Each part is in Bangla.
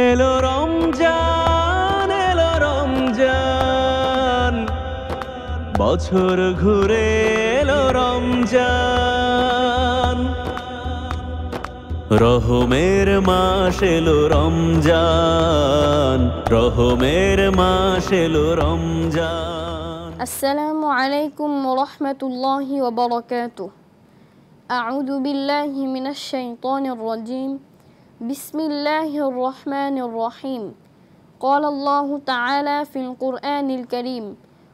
এলো রমজান, এলো রমজান, বছর ঘুরে এলো রমজান। রহমের মাস এলো রমজান, রহমের মাস এলো রমজান। আসসালামু আলাইকুম ওয়া রাহমাতুল্লাহি ওয়া বারাকাতুহু। আউযু বিল্লাহি মিনাশ শাইতানির রাজীম। বিসমিল্লাহির রহমানির রহিম। ক্বালা আল্লাহু তাআলা ফিল কুরআনিল কারীম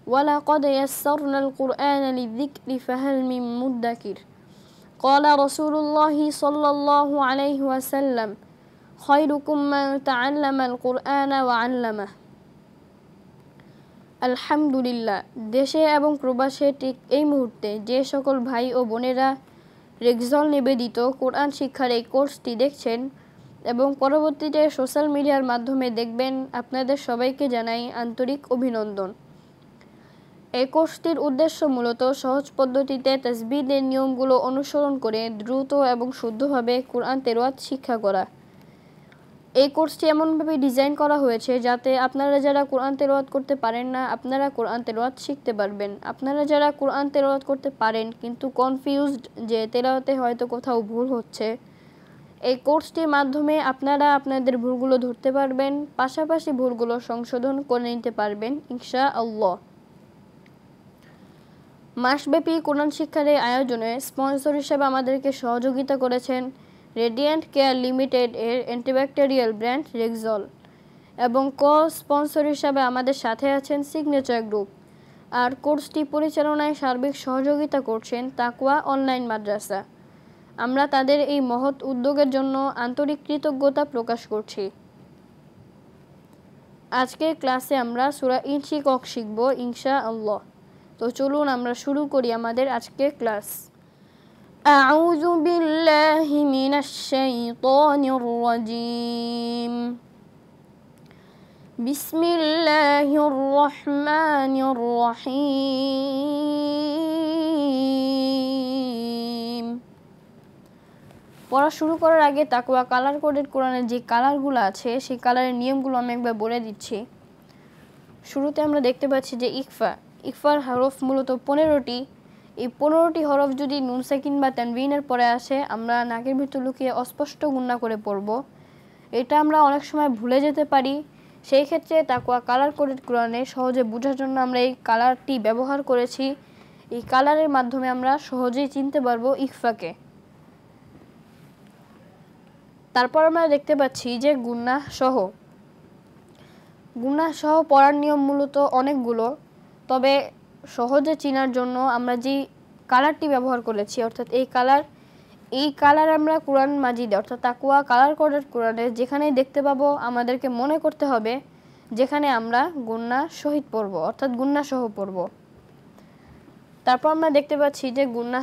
ওয়া লাকাদ ইয়াসসারনাল কুরআনা লিযিকরি ফাহাল মিন মুদ্দাকির। ক্বালা রাসূলুল্লাহি সাল্লাল্লাহু আলাইহি ওয়াসাল্লাম খায়রুকুম মান তাআল্লামাল কুরআনা ওয়া আল্লামাহু। আলহামদুলিল্লাহ, দেশে এবং প্রবাসে ঠিক এই মুহূর্তে যে সকল ভাই ও বোনেরা রেক্সল নিবেদিত কোরআন শিক্ষার এই কোর্সটি দেখছেন এবং পরবর্তীতে সোশ্যাল মিডিয়ার মাধ্যমে দেখবেন, আপনাদের সবাইকে জানাই আন্তরিক অভিনন্দন। এই কোর্সটির উদ্দেশ্য মূলত সহজ পদ্ধতিতে তাসবিহের নিয়মগুলো অনুসরণ করে দ্রুত এবং শুদ্ধভাবে কোরআন তেলাওয়াত শিক্ষা করা। এই কোর্সটি এমনভাবে ডিজাইন করা হয়েছে যাতে আপনারা যারা কোরআন তেলাওয়াত করতে পারেন না, আপনারা কোরআন তেলাওয়াত শিখতে পারবেন। আপনারা যারা কোরআন তেলাওয়াত করতে পারেন কিন্তু কনফিউজড যে তেলাওয়াতে হয়তো কোথাও ভুল হচ্ছে, এই কোর্সটির মাধ্যমে আপনারা আপনাদের ভুলগুলো ধরতে পারবেন, পাশাপাশি ভুলগুলো সংশোধন করে নিতে পারবেন ইনশাআল্লাহ। মাসব্যাপী কোরআন শিক্ষার এই আয়োজনে স্পন্সর হিসেবে আমাদেরকে সহযোগিতা করেছেন রেডিয়েন্ট কেয়ার লিমিটেড এর অ্যান্টিব্যাকটেরিয়াল ব্র্যান্ড রেক্সল এবং স্পন্সর হিসাবে আমাদের সাথে আছেন সিগনেচার গ্রুপ। আর কোর্সটি পরিচালনায় সার্বিক সহযোগিতা করছেন তাকওয়া অনলাইন মাদ্রাসা। আমরা তাদের এই মহৎ উদ্যোগের জন্য আন্তরিক কৃতজ্ঞতা প্রকাশ করছি। আজকের ক্লাসে আমরা সূরা ইনশিকক শিখব ইনশাআল্লাহ। তো চলুন আমরা শুরু করি আমাদের আজকের ক্লাস। আউযু বিল্লাহি মিনাশ শাইতানির রাজীম। বিসমিল্লাহির রহমানির রহিম। পড়া শুরু করার আগে তাকওয়া কালার কোডেড কোরআনের যে কালারগুলো আছে সেই কালারের নিয়মগুলো আমি একবার বলে দিচ্ছি। শুরুতে আমরা দেখতে পাচ্ছি যে ইকফার হরফ মূলত 15টি। এই 15টি হরফ যদি নুন সাকিন বা তানবিনের পরে আসে, আমরা নাকের ভিতর লুকিয়ে অস্পষ্ট গুণনা করে পড়ব। এটা আমরা অনেক সময় ভুলে যেতে পারি। সেই ক্ষেত্রে তাকওয়া কালার কোডেড কোরআনে সহজে বোঝার জন্য আমরা এই কালারটি ব্যবহার করেছি। এই কালারের মাধ্যমে আমরা সহজেই চিনতে পারবো ইকফাকে। তারপর আমরা দেখতে পাচ্ছি যে গুণনা সহ পড়ার নিয়ম মূলত অনেকগুলো, তবে সহজে চেনার জন্য আমরা যে কালারটি ব্যবহার করেছি অর্থাৎ এই কালার আমরা কোরআন মাজিদে অর্থাৎ তাকওয়া কালার কোডেড কোরআনে যেখানেই দেখতে পাবো আমাদেরকে মনে করতে হবে যেখানে আমরা গুণনা সহিত পড়ব অর্থাৎ গুণনা সহ পড়ব। তারপর আমরা দেখতে পাচ্ছি যে গুণনা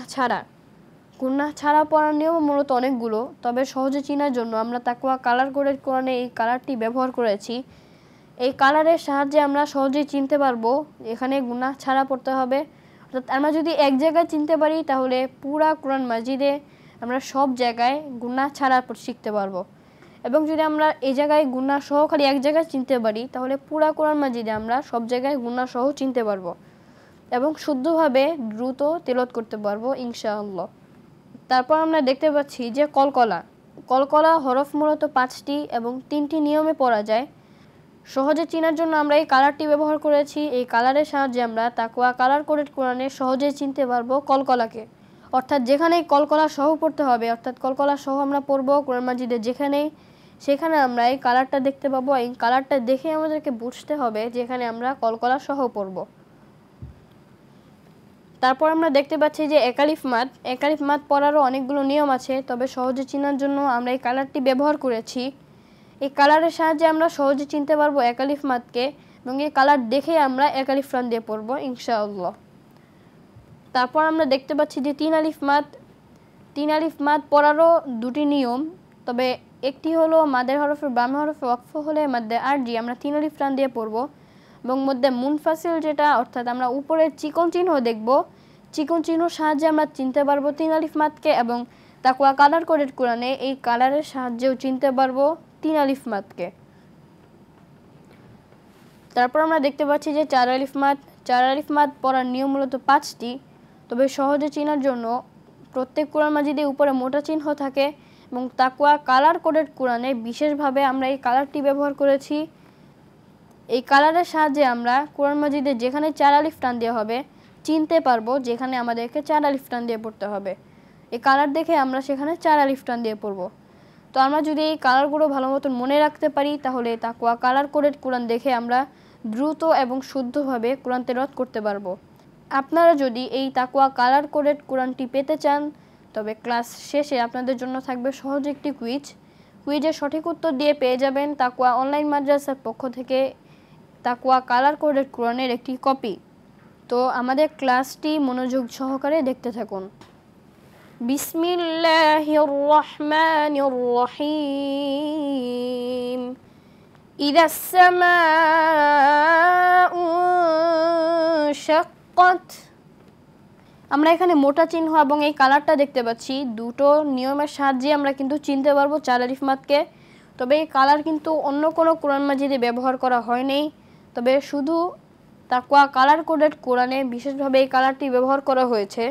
ছাড়া পড়ার নিয়ম মূলত অনেকগুলো, তবে সহজে চেনার জন্য আমরা তাকওয়া কালার কোডেড কোরআনে এই কালারটি ব্যবহার করেছি। এই কালারের সাহায্যে আমরা সহজেই চিনতে পারবো এখানে গুনাহ ছাড়া পড়তে হবে। অর্থাৎ আমরা যদি এক জায়গায় চিনতে পারি তাহলে পুরা কোরআন মাজিদে আমরা সব জায়গায় গুনাহ ছাড়া শিখতে পারবো, এবং যদি আমরা এই জায়গায় গুনাহ সহ খালি এক জায়গায় চিনতে পারি তাহলে পুরা কোরআন মাজিদে আমরা সব জায়গায় গুনাহ সহ চিনতে পারবো এবং শুদ্ধভাবে দ্রুত তেলাওয়াত করতে পারবো ইনশাআল্লাহ। তারপর আমরা দেখতে পাচ্ছি যে কলকলা হরফ মূলত 5টি এবং 3টি নিয়মে পড়া যায়। সহজে চেনার জন্য আমরা এই কালারটি ব্যবহার করেছি। এই কালারের সাহায্যে আমরা তাকওয়া কালার কোডেড কোরআনে সহজেই চিনতে পারবো কলকলাকে, অর্থাৎ যেখানেই কলকলা সহ পড়তে হবে অর্থাৎ কলকলা সহ আমরা পড়বো কোরআন মাজিদে সেখানে আমরা এই কালারটা দেখতে পাবো। এই কালারটা দেখে আমাদেরকে বুঝতে হবে যেখানে আমরা কলকলা সহ পড়বো। তারপর আমরা দেখতে পাচ্ছি যে একালিফ মাদ পড়ারও অনেকগুলো নিয়ম আছে, তবে সহজে চেনার জন্য আমরা এই কালারটি ব্যবহার করেছি। এই কালারের সাহায্যে আমরা সহজে চিনতে পারবো একালিফ মাদকে এবং এই কালার দেখে আমরা একালিফ লাম দিয়ে পড়বো ইনশাআল্লাহ। তারপর আমরা দেখতে পাচ্ছি যে 3 আলিফ মাদ পড়ারও 2টি নিয়ম, তবে একটি হলো মাদের হরফের বামে হরফে ওয়াকফ হলে মাদ্দে আরজি আমরা 3 আলিফ লাম দিয়ে পড়বো এবং মধ্যে মুনফাসিল যেটা অর্থাৎ আমরা উপরে চিকন চিহ্ন দেখব, চিকন চিহ্নর সাহায্যে আমরা চিনতে পারবো 3 আলিফ মাদকে এবং তাকওয়া কালার কোডেড কোরআনে এই কালারের সাহায্যেও চিনতে পারবো 3 আলিফ মাদকে। তারপর আমরা দেখতে পাচ্ছি যে চার আলিফ মাদ পড়ার নিয়ম মূলত 5টি, তবে সহজে চেনার জন্য প্রত্যেক কোরআন মাজিদে উপরে মোটা চিহ্ন থাকে এবং তাকওয়া কালার কোডেড কোরআনে বিশেষভাবে আমরা এই কালারটি ব্যবহার করেছি। এই কালারের সাহায্যে আমরা কোরআন মাজিদে যেখানে 4 আলিফ টান দেওয়া হবে চিনতে পারবো যেখানে আমাদেরকে 4 আলিফ টান দিয়ে পড়তে হবে। এই কালার দেখে আমরা সেখানে 4 আলিফ টান দিয়ে পড়ব। তো আমরা যদি এই কালারগুলো ভালো মতন মনে রাখতে পারি তাহলে তাকওয়া কালার কোডেড কোরআন দেখে আমরা দ্রুত এবং শুদ্ধভাবে কোরআন তেলাওয়াত করতে পারবো। আপনারা যদি এই তাকওয়া কালার কোডেড কোরআনটি পেতে চান তবে ক্লাস শেষে আপনাদের জন্য থাকবে সহজ একটি কুইজের সঠিক উত্তর দিয়ে পেয়ে যাবেন তাকওয়া অনলাইন মাদ্রাসার পক্ষ থেকে তাকওয়া কালার কোডেড কোরআনের একটি কপি। তো আমাদের ক্লাসটি মনোযোগ সহকারে দেখতে থাকুন। বিসমিল্লাহির রহমানির রহিম। ইযাস সামাউ শাক্কাত। আমরা এখানে মোটা চিহ্ন এবং এই কালারটা দেখতে পাচ্ছি, দুটো নিয়মের সাহায্যে আমরা কিন্তু চিনতে পারবো 4 আলিফ মাদকে। তবে এই কালার কিন্তু অন্য কোনো কোরআন মাজিদে ব্যবহার করা হয়নি, তবে শুধু তাকওয়া কালার কোডেড কোরআনে বিশেষভাবে এই কালারটি ব্যবহার করা হয়েছে।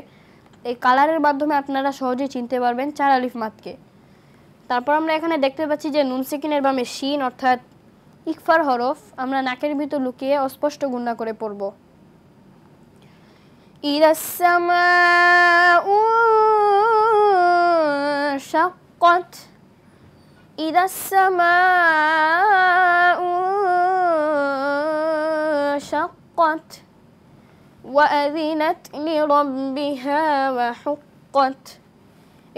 এই কালারের মাধ্যমে আপনারা সহজেই চিনতে পারবেন 4 আলিফ মাদকে। তারপর আমরা এখানে দেখতে পাচ্ছি যে নুন সেকিনের বামে শিন অর্থাৎ ইকফার হরফ আমরা নাকের ভিতর লুকিয়ে অস্পষ্ট গুণনা করে পড়ব। ইযাস সামাউ শাক্কাত। ইযাস সামাউ শাক্কাত ওয়া আযিনাত লিরাব্বিহা ওয়া হুক্কাত।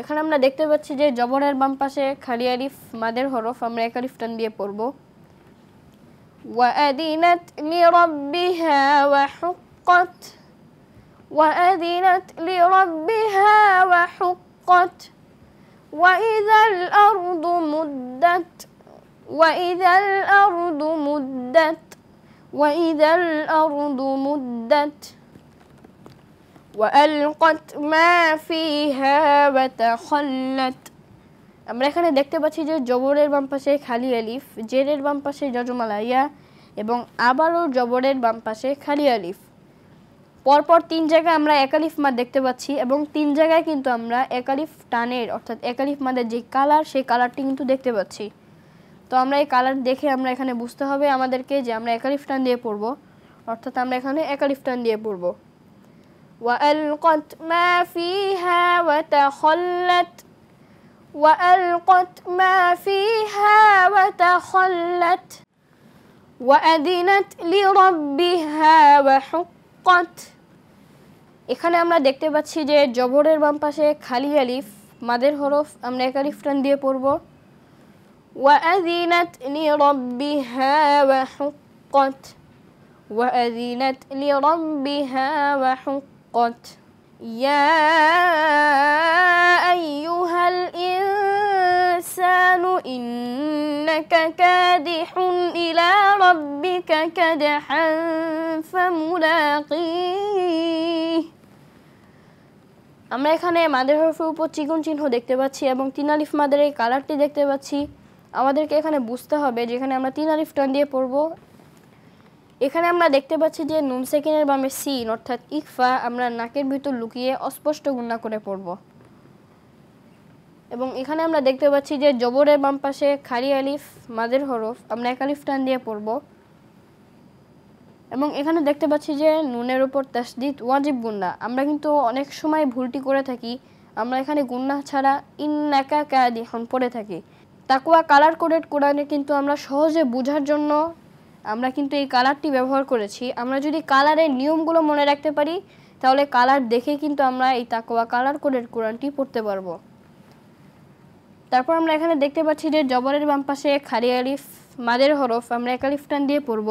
এখানে আমরা দেখতে পাচ্ছি যে জবরের বাম পাশে খালি আলিফ মাদের হরফ আমরা এক আলিফ টান দিয়ে পড়ব। ওয়া আযিনাত লিরাব্বিহা ওয়া হুক্কাত। ওয়া আযিনাত লিরাব্বিহা ওয়া হুক্কাত। ওয়া ইযাল আরদু মুদ্দাত। ওয়া ইযাল আরদু মুদ্দাত। ওয়া ইযাল আরদু মুদ্দাত। وألقت ما فيها وتخلت। আমরা এখানে দেখতে পাচ্ছি যে জবরের বাম পাশে খালি আলিফ, জেরের বাম পাশে যজমালা ইয়া এবং আবারও জবরের বাম পাশে খালি আলিফ। পরপর 3 জায়গায় আমরা এক আলিফ মাদ দেখতে পাচ্ছি এবং 3 জায়গায় কিন্তু আমরা এক আলিফ টানের অর্থাৎ এক আলিফ মাদের যে কালার সেই কালারটি কিন্তু দেখতে পাচ্ছি। তো আমরা এই কালার দেখে আমরা এখানে বুঝতে হবে আমাদেরকে যে আমরা এক আলিফ টান দিয়ে পড়ব, অর্থাৎ আমরা এখানে এক আলিফ টান দিয়ে পড়ব। وألقت ما فيها وتخلت। وألقت ما فيها وتخلت وأذنت لربها وحقت। এখানে আমরা দেখতে পাচ্ছি যে জবরের বাম পাশে খালি আলিফ মাদের হরফ আমরা এক আলিফ টান দিয়ে পড়ব। وأذنت لربها وحقت। وأذنت لربها وحقت। يا أيها الإنسان إنك كادح إلى ربك كدحا فملاقيه। আমরা এখানে মাদের হরফের উপর চিকন চিহ্ন দেখতে পাচ্ছি এবং 3 আলিফ মাদের এই কালারটি দেখতে পাচ্ছি। আমাদেরকে এখানে বুঝতে হবে যেখানে আমরা 3 আলিফ টান দিয়ে পড়ব। এখানে আমরা দেখতে পাচ্ছি যে নুন সেকিনের বামে সিন অর্থাৎ ইকফা আমরা নাকের ভিতর লুকিয়ে অস্পষ্ট গুণনা করে পড়ব এবং এখানে আমরা দেখতে পাচ্ছি যে জবরের বাম পাশে খালি আলিফ মাদের হরফ আমরা এক আলিফ টান দিয়ে পড়ব এবং এখানে দেখতে পাচ্ছি যে নুনের উপর তাসদিদ ওয়াজিব গুণনা। আমরা কিন্তু অনেক সময় ভুলটি করে থাকি, আমরা এখানে গুণনা ছাড়া ইন্নাকা কাদিহুন পড়ে থাকি। তাকওয়া কালার কোডেড কোরআনে কিন্তু আমরা সহজে বোঝার জন্য আমরা কিন্তু এই কালারটি ব্যবহার করেছি। আমরা যদি কালারের নিয়মগুলো মনে রাখতে পারি তাহলে কালার দেখে কিন্তু আমরা এই তাকওয়া কালার কোডেড কোরআনটি পড়তে পারবো। তারপর আমরা এখানে দেখতে পাচ্ছি যে জবরের বাম পাশে খালি আলিফ মাদের হরফ আমরা এক আলিফ টান দিয়ে পড়ব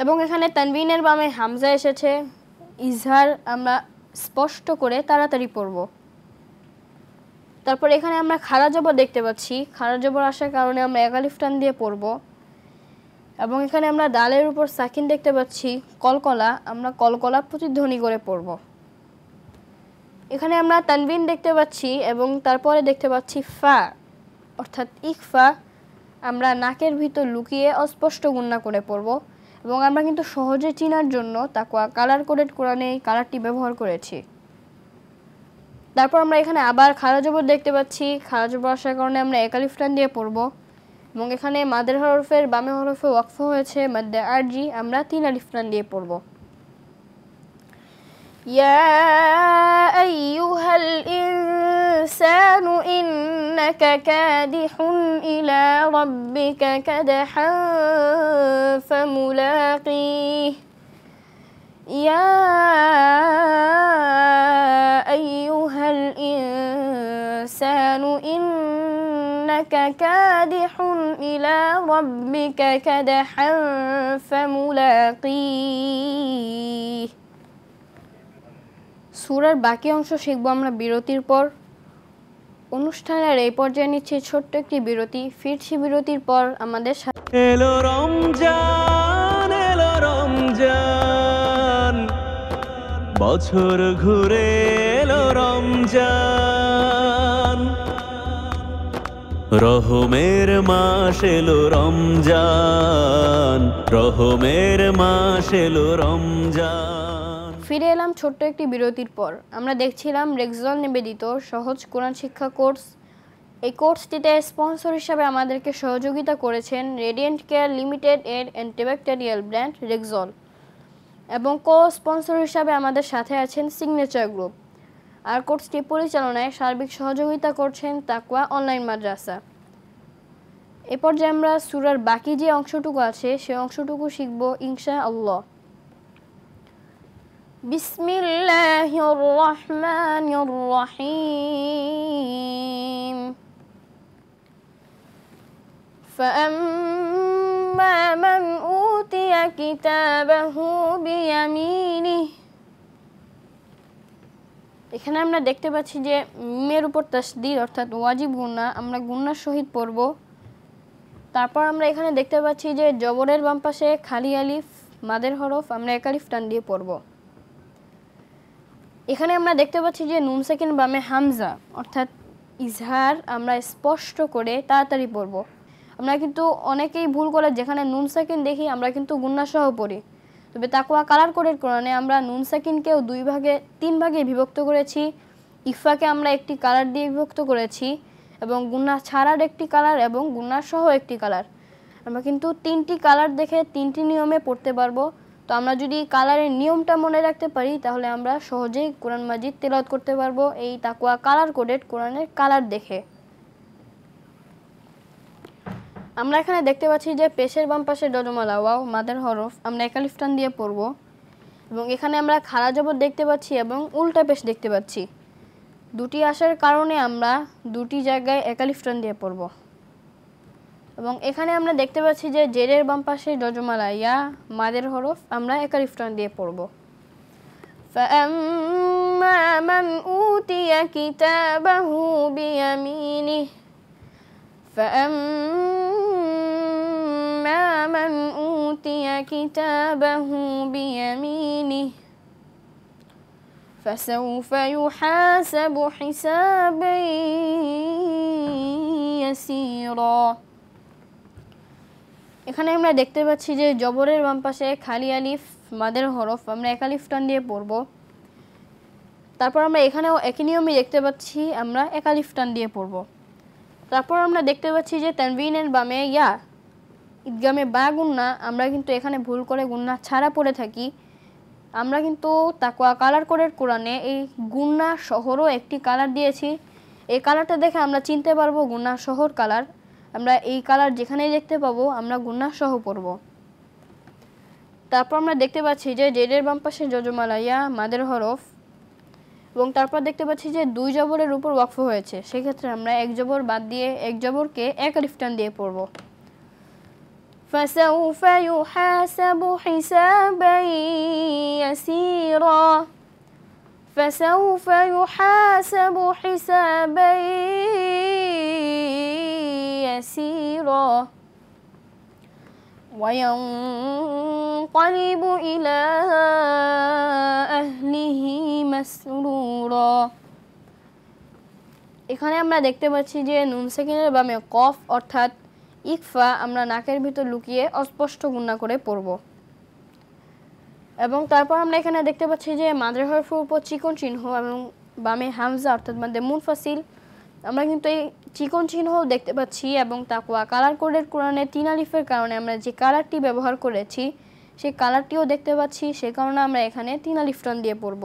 এবং এখানে তানবিনের বামে হামজা এসেছে, ইজহার আমরা স্পষ্ট করে তাড়াতাড়ি পড়ব। তারপর এখানে আমরা খাড়া জবর দেখতে পাচ্ছি, খাড়া জবর আসার কারণে আমরা এক আলিফ টান দিয়ে পড়ব এবং এখানে আমরা দালের উপর সাকিন দেখতে পাচ্ছি কলকলা, আমরা কলকলা প্রতিধ্বনি করে পড়ব। এখানে আমরা তানবিন দেখতে পাচ্ছি এবং তারপরে দেখতে পাচ্ছি ফা অর্থাৎ ইকফা আমরা নাকের ভিতর লুকিয়ে অস্পষ্ট গুণনা করে পড়ব এবং আমরা কিন্তু সহজে চেনার জন্য তাকওয়া কালার কোডেড কোরআনে এই কালারটি ব্যবহার করেছি। তারপর আমরা এখানে আবার খাড়া জবর দেখতে পাচ্ছি। খাড়া জবর আসার কারণে আমরা এক আলিফ টান দিয়ে পড়ব এবং এখানে মাদের হরফের বামে হরফে ওয়াকফ হয়েছে মাদ্দে আরজি, আমরা 3 আলিফ টান দিয়ে পড়ব। ইয়া আইয়ুহাল ইনসানু ইন্নাকা কাদিহুন ইলা রাব্বিকা কাদহান ফামুলাকিহ। ইয়া আইয়ুহাল ইনসানু ইন্নাকা কাদিহুন ইলা রাব্বিকা কাদহান ফামুলাকিহ। সূরার বাকি অংশ শিখব আমরা বিরতির পর। অনুষ্ঠানের এই পর্যায়ে নিচ্ছে ছোট্ট একটি বিরতি। ফিরছি বিরতির পর আমাদের সাথে। এলো রমজান, এলো রমজান, বছর ঘুরে এলো রমজান, রহমের মাস এলো রমজান, রহমের মাস এলো রমজান। ফিরে এলাম ছোট্ট একটি বিরতির পর। আমরা দেখছিলাম রেক্সল নিবেদিত সহজ কোরআন শিক্ষা কোর্স। এই কোর্সটিতে স্পন্সর হিসাবে আমাদেরকে সহযোগিতা করেছেন রেডিয়েন্ট কেয়ার লিমিটেড এর অ্যান্টিব্যাকটেরিয়াল ব্র্যান্ড রেক্সল এবং কো স্পন্সর হিসাবে আমাদের সাথে আছেন সিগনেচার গ্রুপ। আর কোর্সটি পরিচালনায় সার্বিক সহযোগিতা করছেন তাকওয়া অনলাইন মাদ্রাসা। এ পর্যায়ে আমরা সূরার বাকি যে অংশটুকু আছে সেই অংশটুকু শিখব ইনশাআল্লাহ। বিসমিল্লাহির রহমানির রহিম। فأما من أوتي كتابه بيمينه। এখানে আমরা দেখতে পাচ্ছি যে মিমের উপর তাসদীদ অর্থাৎ ওয়াজিব গুণনা, আমরা গুণনার সহিত পড়ব। তারপর আমরা এখানে দেখতে পাচ্ছি যে জবরের বাম পাশে খালি আলিফ মাদের হরফ, আমরা এক আলিফ টান দিয়ে পড়ব। এখানে আমরা দেখতে পাচ্ছি যে নুন সাকিন বামে হামজা অর্থাৎ ইজহার, আমরা স্পষ্ট করে তাড়াতাড়ি পড়ব। আমরা কিন্তু অনেকেই ভুল করে যেখানে নুন সাকিন দেখি আমরা কিন্তু গুণনা সহ পড়ি। তবে তাকওয়া কালার কোডের কোরআনে আমরা নুন সাকিনকেও 3 ভাগে বিভক্ত করেছি। ইফাকে আমরা একটি কালার দিয়ে বিভক্ত করেছি এবং গুণনা ছাড়ার একটি কালার এবং গুণনা সহ একটি কালার। আমরা কিন্তু 3টি কালার দেখে 3টি নিয়মে পড়তে পারবো। তো আমরা যদি কালারের নিয়মটা মনে রাখতে পারি তাহলে আমরা সহজেই কোরআন মাজিদ তেলাওয়াত করতে পারবো এই তাকওয়া কালার কোডেড কোরআনের কালার দেখে। আমরা এখানে দেখতে পাচ্ছি যে পেশের বাম পাশে ডজমালা ওয়াও মাদের হরফ, আমরা এক আলিফ টান দিয়ে পড়ব এবং এখানে আমরা খাড়া জবর দেখতে পাচ্ছি এবং উল্টা পেশ দেখতে পাচ্ছি। দুটি আসার কারণে আমরা দুটি জায়গায় এক আলিফ টান দিয়ে পড়ব এবং এখানে আমরা দেখতে পাচ্ছি যে জেরের বাম পাশে ডজমালা ইয়া মাদের হরফ, আমরা এক আলিফ টান দিয়ে পড়ব। فأما من أوتي كتابه بيمينه فأما من أوتي كتابه بيمينه فسوف يحاسب حسابا يسيرا। এখানে আমরা দেখতে পাচ্ছি যে জবরের বাম পাশে খালি আলিফ মাদের হরফ, আমরা এক আলিফ টান দিয়ে পড়ব। তারপর আমরা এখানেও একই নিয়মই দেখতে পাচ্ছি, আমরা এক আলিফ টান দিয়ে পড়ব। তারপর আমরা দেখতে পাচ্ছি যে তানবিনের বামে ইয়া ঈদগামে বা গুন্না, আমরা কিন্তু এখানে ভুল করে গুন্না ছাড়া পড়ে থাকি। আমরা কিন্তু তাকওয়া কালার কোডের কোরআনে এই গুন্না শহরও একটি কালার দিয়েছি। এই কালারটা দেখে আমরা চিনতে পারবো গুন্না শহর কালার। আমরা এই কালার যেখানেই দেখতে পাবো আমরা গুন্না সহ পড়ব। তারপর আমরা দেখতে পাচ্ছি যে জেরের বাম পাশে জজমালা ইয়া মাদের হরফ এবং তারপর দেখতে পাচ্ছি যে 2 জবরের উপর ওয়াকফ হয়েছে, সেক্ষেত্রে আমরা এক জবর বাদ দিয়ে এক জবরকে এক আলিফ টান দিয়ে পড়ব। فسوف يحاسب حسابا يسيرا فسوف يحاسب حسابا يسيرا وينقلب إلى أهله مسرورا। এখানে আমরা দেখতে পাচ্ছি যে নুন সাকিনের বামে কফ অর্থাৎ ইকফা আমরা নাকের ভিতর লুকিয়ে অস্পষ্ট গুণা করে পড়ব। এবং তারপর আমরা এখানে দেখতে পাচ্ছি যে মাদের হরফের উপর চিকন চিহ্ন এবং বামে হামজা অর্থাৎ মাদে মুনফাসিল, আমরা কিন্তু এই চিকন চিহ্নও দেখতে পাচ্ছি। এবং তাকওয়া কালার কোডের কোরআনে 3 আলিফের কারণে আমরা যে কালারটি ব্যবহার করেছি সেই কালারটিও দেখতে পাচ্ছি, সে কারণে আমরা এখানে 3 আলিফ টান দিয়ে পড়ব।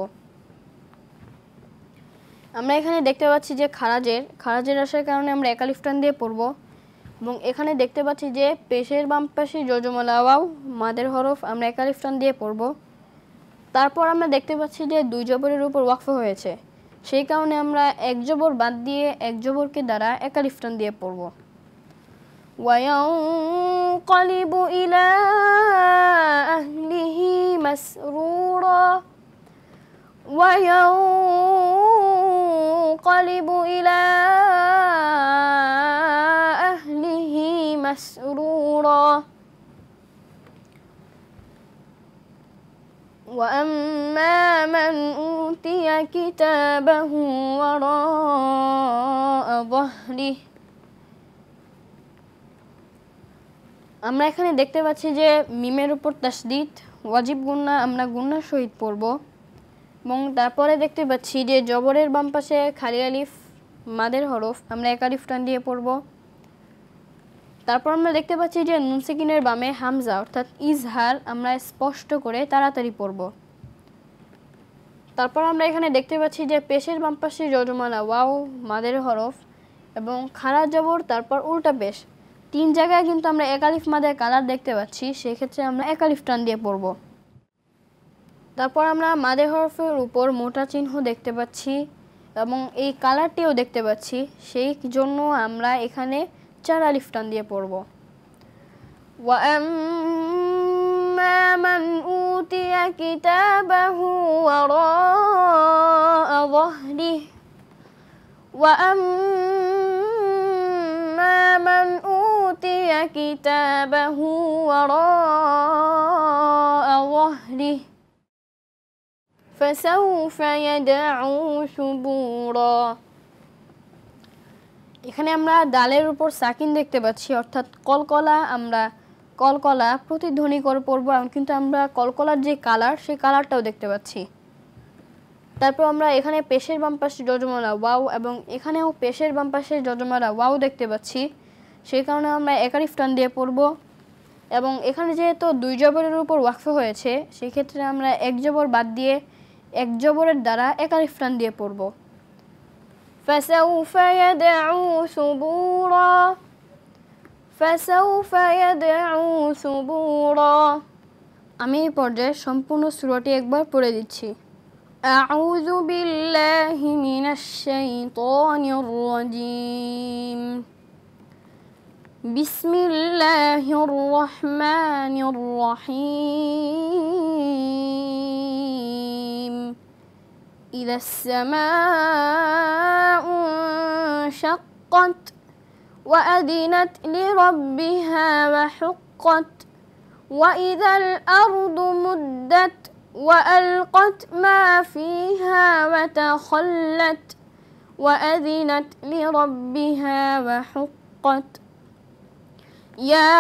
আমরা এখানে দেখতে পাচ্ছি যে খারাজের আসার কারণে আমরা 1 আলিফ টান দিয়ে পড়ব। এবং এখানে দেখতে পাচ্ছি যে পেশের বাম পাশে জজমলা ওয়াও মাদের হরফ, আমরা 1 আলিফ টান দিয়ে পড়ব। তারপর আমরা দেখতে পাচ্ছি যে 2 জবরের উপর ওয়াকফ হয়েছে, সেই কারণে আমরা 1 জবর বাদ দিয়ে 1 জবরকে দ্বারা 1 আলিফ টান দিয়ে পড়ব। وينقلب إلى أهله مسرورا وينقلب إلى أهله مسرورا وأما من أوتي كتابه وراء ظهره, আমরা এখানে দেখতে পাচ্ছি যে মিমের উপর তাসদিদ ওয়াজিব গুন্না, আমরা গুন্নার সহিত পড়ব। এবং তারপরে দেখতে পাচ্ছি যে জবরের বাম পাশে খালি আলিফ মাদের হরফ, আমরা 1 আলিফ টান দিয়ে পড়ব। তারপর আমরা দেখতে পাচ্ছি যে নুন সাকিনের বামে হামজা অর্থাৎ ইজহার, আমরা স্পষ্ট করে তাড়াতাড়ি পড়ব। তারপর আমরা এখানে দেখতে পাচ্ছি যে পেশের বাম পাশে জজমালা ওয়াও মাদের হরফ এবং খাড়া জবর, তারপর উল্টা পেশ, 3 জায়গায় কিন্তু আমরা 1 আলিফ মাদের কালার দেখতে পাচ্ছি, সেক্ষেত্রে আমরা 1 আলিফ টান দিয়ে পড়ব। তারপর আমরা মাদের হরফের উপর মোটা চিহ্ন দেখতে পাচ্ছি এবং এই কালারটিও দেখতে পাচ্ছি, সেই জন্য আমরা এখানে 4 আলিফ টান দিয়ে পড়ব। وَأَمَّا مَنْ أُوتِيَ كِتَابَهُ وَرَاءَ ظَهْرِهِ وَأَمَّا مَنْ أُوتِيَ كِتَابَهُ وَرَاءَ ظَهْرِهِ فَسَوْفَ يَدْعُو ثُبُورًا। এখানে আমরা দালের উপর সাকিন দেখতে পাচ্ছি অর্থাৎ কলকলা, আমরা কলকলা প্রতিধ্বনি করে পড়ব, কিন্তু আমরা কলকলার যে কালার সেই কালারটাও দেখতে পাচ্ছি। তারপর আমরা এখানে পেশের বাম পাশে জজমালা ওয়াও এবং এখানেও পেশের বাম পাশে জজমালা ওয়াও দেখতে পাচ্ছি, সেই কারণে আমরা 1 আলিফ টান দিয়ে পড়ব। এবং এখানে যেহেতু 2 জবরের উপর ওয়াকফ হয়েছে, সেই ক্ষেত্রে আমরা 1 জবর বাদ দিয়ে 1 জবরের দ্বারা 1 আলিফ টান দিয়ে পড়ব। فسوف يدعو ثبورا فسوف يدعو ثبورا। আমি এই পর্যায়ে সম্পূর্ণ সূরাটি একবার পড়ে দিচ্ছি। أعوذ بالله من الشيطان الرجيم بسم الله الرحمن الرحيم إذا السماء انشقت وأذنت لربها وحقت وإذا الأرض مدت وألقت ما فيها وتخلت وأذنت لربها وحقت يا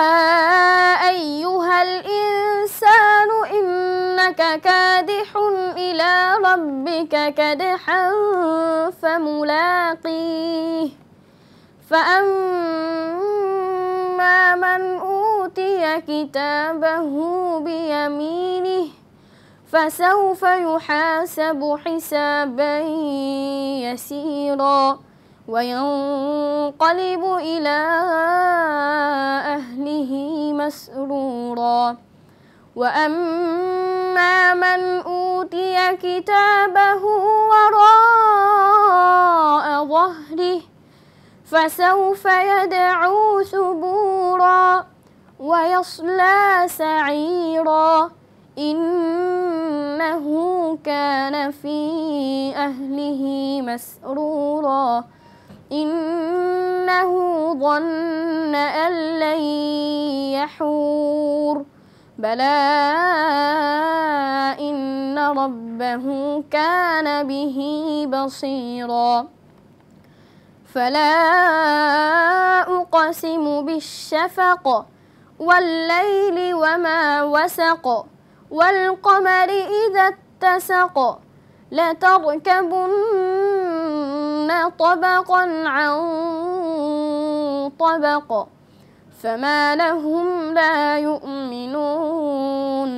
أيها الإنسان إنك كادح إلى ربك كدحا فملاقيه فأما من أوتي كتابه بيمينه فسوف يحاسب حسابا يسيرا وينقلب إلى أهله مسرورا وأما من أوتي كتابه وراء ظهره فسوف يدعو ثبورا ويصلى سعيرا إنه كان في أهله مسرورا إنه ظن أن لن يحور بلى إن ربه كان به بصيرا فلا أقسم بالشفق والليل وما وسق والقمر إذا اتسق لتركبن طبقا عن طبق فما لهم لا يؤمنون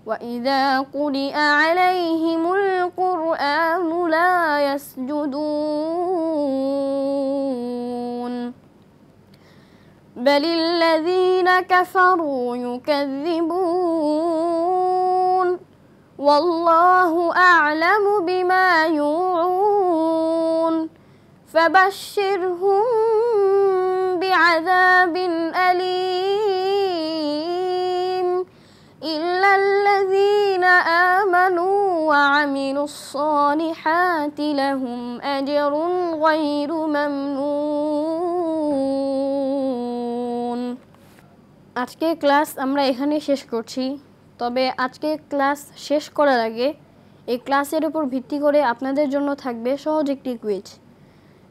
وإذا قرئ عليهم القرآن لا يسجدون بل الذين كفروا يكذبون والله أعلم بما يوعون فبشرهم بعذاب أليم إلا الذين آمنوا وعملوا الصالحات لهم أجر غير ممنون আজকে ক্লাস আমরা এখানে শেষ করছি। তবে আজকে ক্লাস শেষ করার আগে এই ক্লাসের উপর ভিত্তি করে আপনাদের জন্য থাকবে সহজ একটি কুইজ।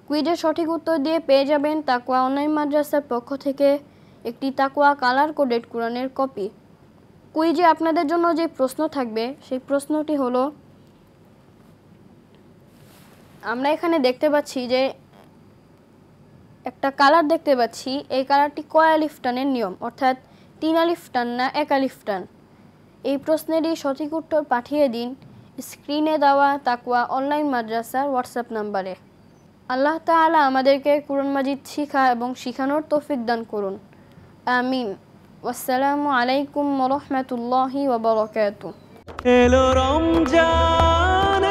কুইজের সঠিক উত্তর দিয়ে পেয়ে যাবেন তাকওয়া অনলাইন মাদ্রাসার পক্ষ থেকে একটি তাকওয়া কালার কোডেড কোরআনের কপি। কুইজে আপনাদের জন্য যে প্রশ্ন থাকবে সেই প্রশ্নটি হলো, আমরা এখানে দেখতে পাচ্ছি যে একটা কালার দেখতে পাচ্ছি, এই কালারটি কয় আলিফ টানের নিয়ম, অর্থাৎ 3 আলিফ টান না 1 আলিফ টান। এই প্রশ্নেরই সঠিক উত্তর পাঠিয়ে দিন স্ক্রিনে দেওয়া তাকওয়া অনলাইন মাদ্রাসার হোয়াটসঅ্যাপ নাম্বারে। আল্লাহ তাআলা আমাদেরকে কুরআন মাজিদ শিখা এবং শিখানোর তৌফিক দান করুন, আমিন। আসসালামু আলাইকুম ওয়া রাহমাতুল্লাহি ওয়া বারাকাতুহু। এলো রমজান,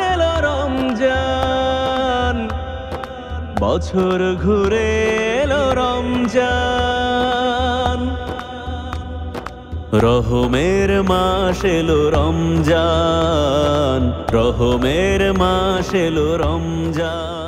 বছর ঘুরে এলো রমজান, রহমের মাস এলো রমজান, রহমের মাস এলো রমজান।